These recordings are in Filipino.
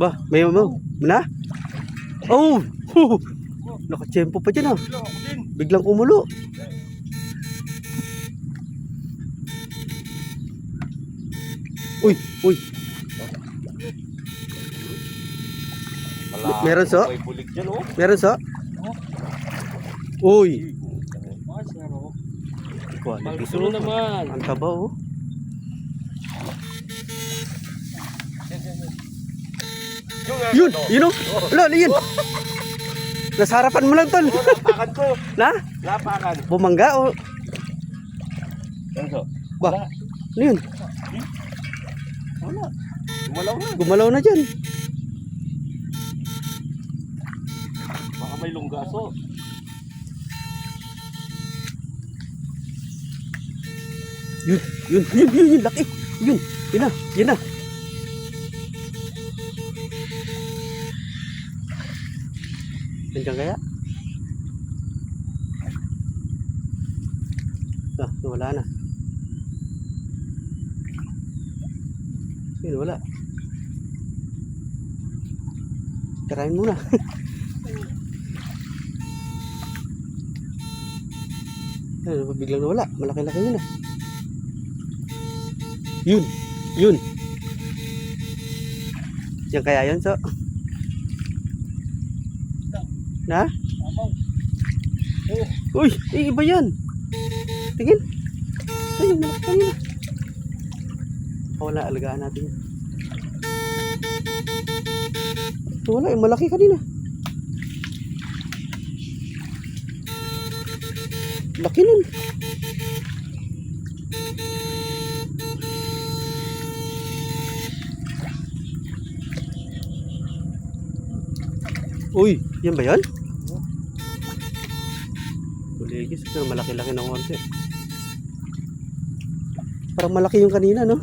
Ba, may mo. Na? Oh! Nakatsempo pa dyan ah. Biglang kumulo. Uy, uy. Meron so? Meron so? Uy. Quality so naman. Ang taba oh. Yun, yun oh. Wala, yun. Nasa harapan mo lang tol. Lapakan ko. Na? Lapakan. Bumangga o? Ano? Ba? Ano yun? Wala. Gumalaw na. Gumalaw na dyan. Baka may lunggaso. Yun, laki. Yun na, yun na. Nandiyan kaya? Wala na. Yun, wala. Tirahin muna. Ayun, biglang nawala. Malaki-laki yun ah. Yun. Yan kaya yun, so? Na? Uy, iba yan. Tingin. Ayun, malaki kanina. Wala, alagaan natin yun. Wala, malaki kanina. Laki nun. Uy, yan ba yan? Buligis, pero malaki-laki ng konti. Parang malaki yung kanina, no?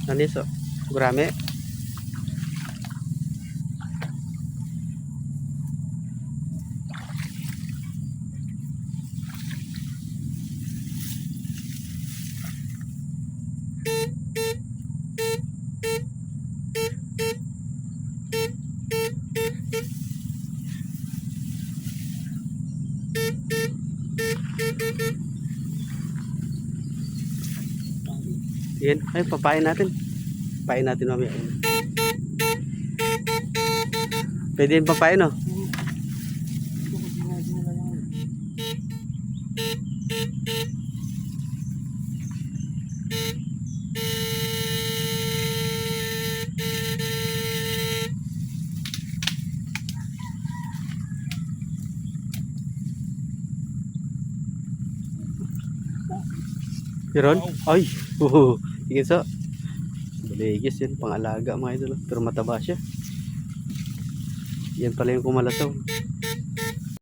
Naniso, gurame. Yan, ay papain natin. Papain natin mamaya. Pwede yung papain, no? Meron? Ay! Tingin sa baligis yan, pang-alaga mga idol. Pero mataba siya. Yan pala yung kumalasaw.